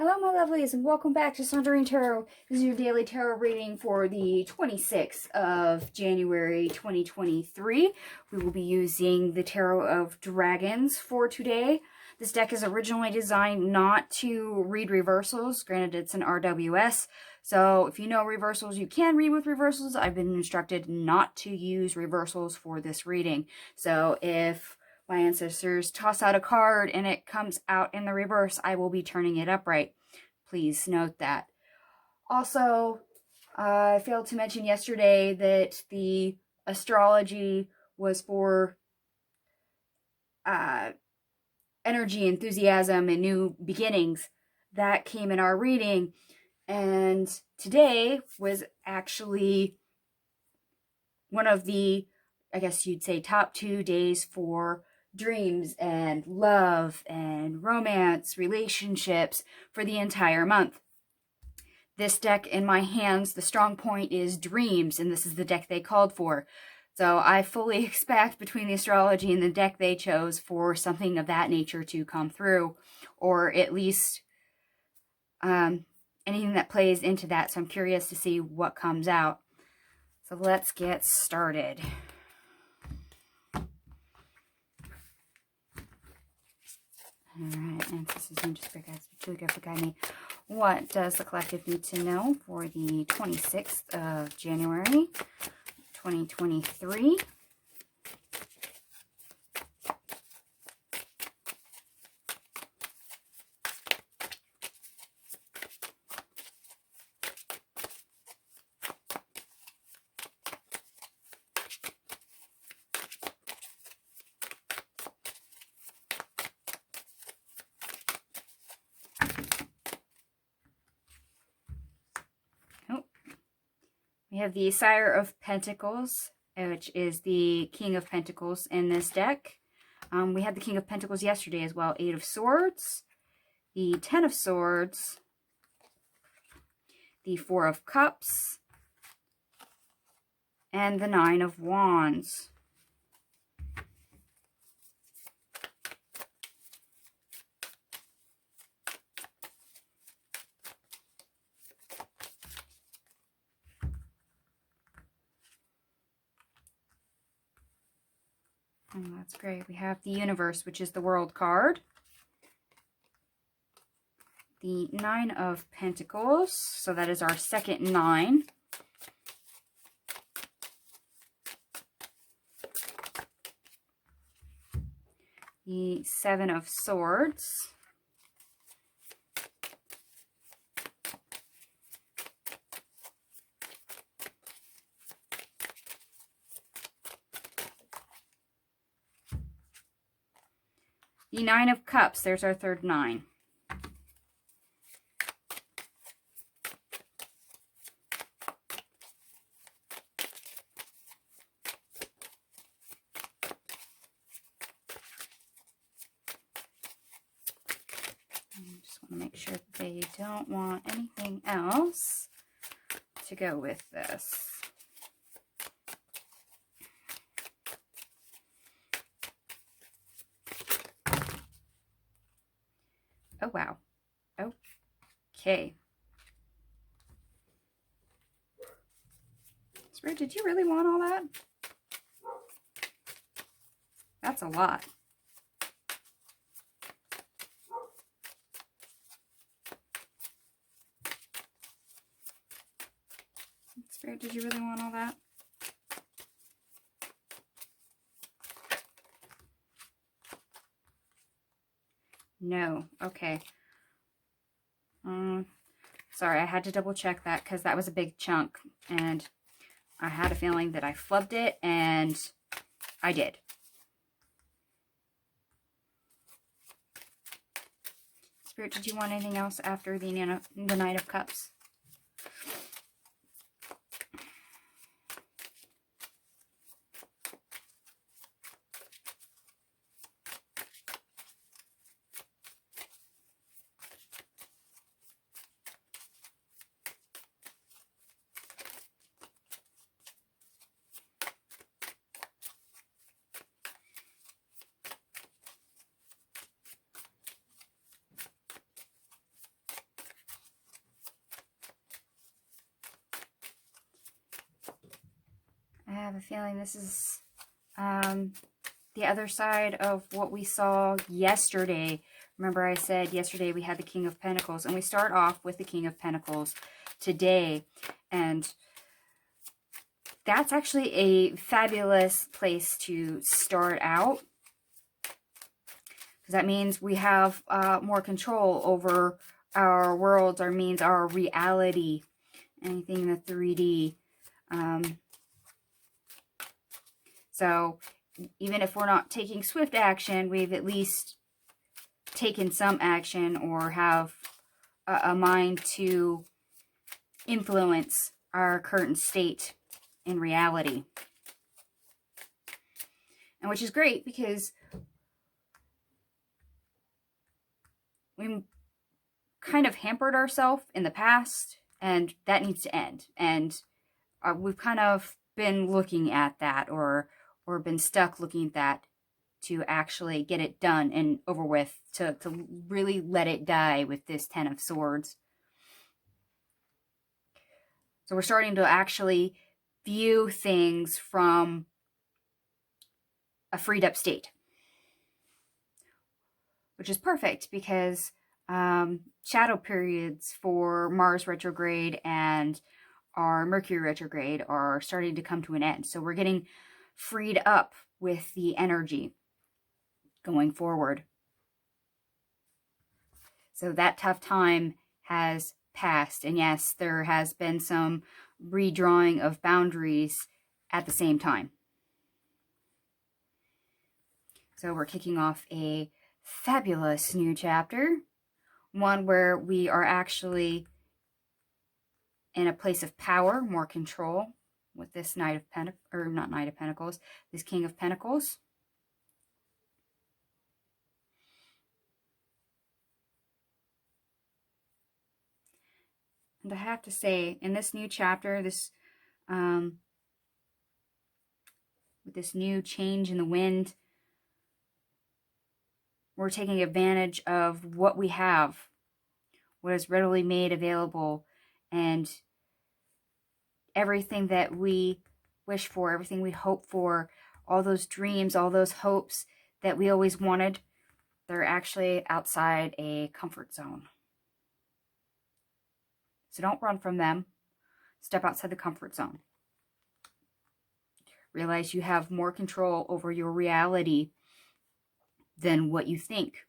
Hello my lovelies and welcome back to Sondering Tarot. This is your daily tarot reading for the 26th of January 2023. We will be using the Tarot of Dragons for today. This deck is originally designed not to read reversals. Granted, it's an RWS. So if you know reversals, you can read with reversals. I've been instructed not to use reversals for this reading. So if my ancestors toss out a card and it comes out in the reverse, I will be turning it upright. Please note that. Also, I failed to mention yesterday that the astrology was for energy, enthusiasm, and new beginnings. That came in our reading. And today was actually one of the, I guess you'd say, top 2 days for dreams and love and romance, relationships for the entire month. This deck in my hands, the strong point is dreams, and this is the deck they called for. So I fully expect between the astrology and the deck they chose for something of that nature to come through, or at least anything that plays into that. So I'm curious to see what comes out. So let's get started. Alright, and this is just guide me. What does the collective need to know for the 26th of January, 2023? We have the Sire of Pentacles, which is the King of Pentacles in this deck. We had the King of Pentacles yesterday as well. 8 of Swords, the 10 of Swords, the 4 of Cups, and the 9 of Wands. Oh, that's great. We have the Universe, which is the World card. The 9 of Pentacles, so that is our second 9. The 7 of Swords. The 9 of Cups, there's our third 9. I just want to make sure that they don't want anything else to go with this. Oh, wow. Okay. Spirit, did you really want all that? That's a lot. Spirit, did you really want all that? No. Okay. Sorry, I had to double check that because that was a big chunk and I had a feeling that I flubbed it and I did. Spirit, did you want anything else after the Knight of Cups? have a feeling this is the other side of what we saw yesterday. Remember I said yesterday we had the King of Pentacles, and we start off with the King of Pentacles today. And that's actually a fabulous place to start out, because that means we have more control over our worlds, our means, our reality, anything in the 3D. So even if we're not taking swift action, we've at least taken some action or have a mind to influence our current state in reality. And which is great, because we kind of hampered ourselves in the past, and that needs to end. And we've kind of been looking at that, or been stuck looking at that, to actually get it done and over with, to really let it die with this Ten of Swords. So we're starting to actually view things from a freed up state, which is perfect, because shadow periods for Mars retrograde and our Mercury retrograde are starting to come to an end. So we're getting freed up with the energy going forward. So that tough time has passed. And yes, there has been some redrawing of boundaries at the same time. So we're kicking off a fabulous new chapter. One where we are actually in a place of power, more control, with this Knight of Pentacles, or not Knight of Pentacles, this King of Pentacles. And I have to say, in this new chapter, this with this new change in the wind, we're taking advantage of what we have, what is readily made available, and everything that we wish for, everything we hope for, all those dreams, all those hopes that we always wanted, they're actually outside a comfort zone. So don't run from them. Step outside the comfort zone. Realize you have more control over your reality than what you think.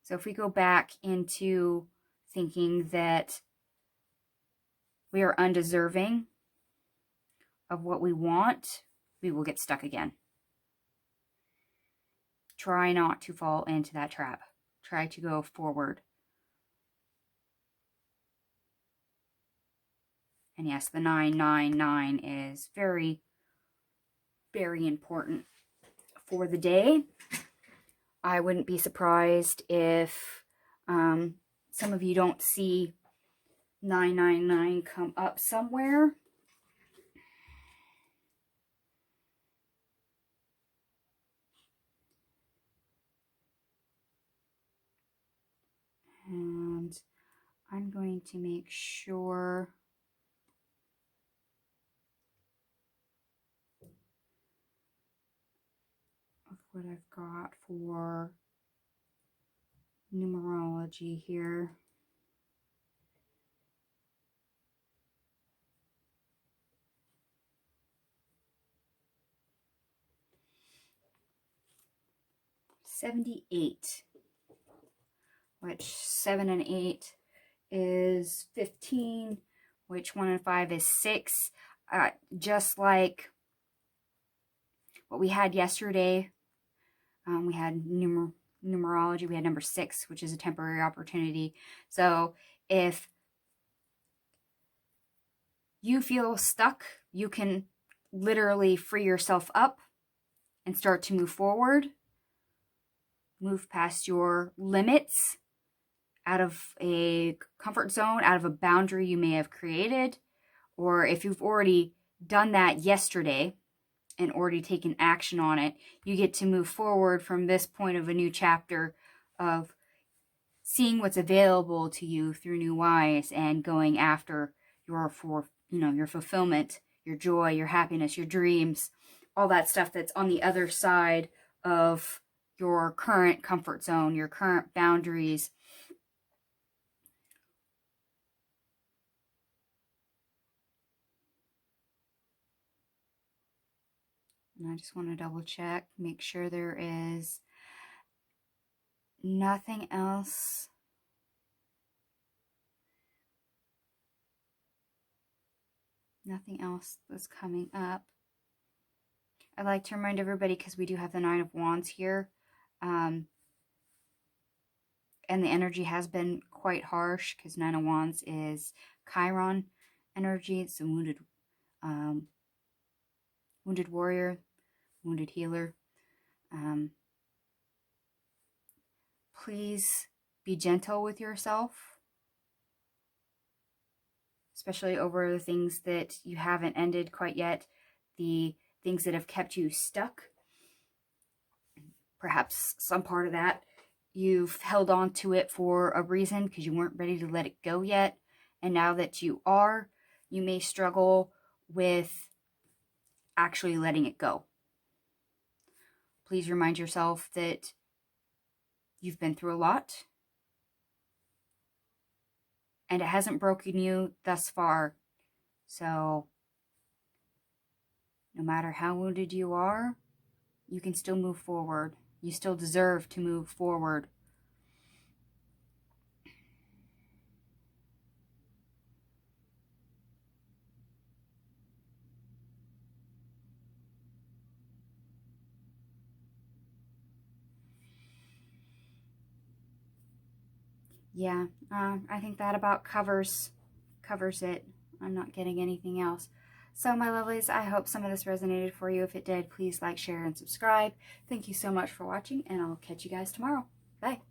So if we go back into thinking that we are undeserving of what we want, we will get stuck again. Try not to fall into that trap. Try to go forward. And yes, the 999 is very, very important for the day. I wouldn't be surprised if some of you don't see 999 come up somewhere. And I'm going to make sure of what I've got for numerology here. $78, which 7 and 8 is 15, which 1 and 5 is 6. Just like what we had yesterday, we had numerology, we had number 6, which is a temporary opportunity. So if you feel stuck, you can literally free yourself up and start to move forward. Move past your limits, out of a comfort zone, out of a boundary you may have created. Or if you've already done that yesterday and already taken action on it, you get to move forward from this point of a new chapter of seeing what's available to you through new eyes and going after your fulfillment, your joy, your happiness, your dreams, all that stuff that's on the other side of your current comfort zone, your current boundaries. And I just want to double check, make sure there is nothing else. Nothing else that's coming up. I'd like to remind everybody, because we do have the Nine of Wands here, and the energy has been quite harsh, because Nine of Wands is Chiron energy. It's a wounded warrior, wounded healer. Please be gentle with yourself, especially over the things that you haven't ended quite yet, the things that have kept you stuck. Perhaps some part of that, you've held on to it for a reason because you weren't ready to let it go yet. And now that you are, you may struggle with actually letting it go. Please remind yourself that you've been through a lot and it hasn't broken you thus far. So no matter how wounded you are, you can still move forward. You still deserve to move forward. Yeah, I think that about covers it. I'm not getting anything else. So my lovelies, I hope some of this resonated for you. If it did, please like, share, and subscribe. Thank you so much for watching, and I'll catch you guys tomorrow. Bye.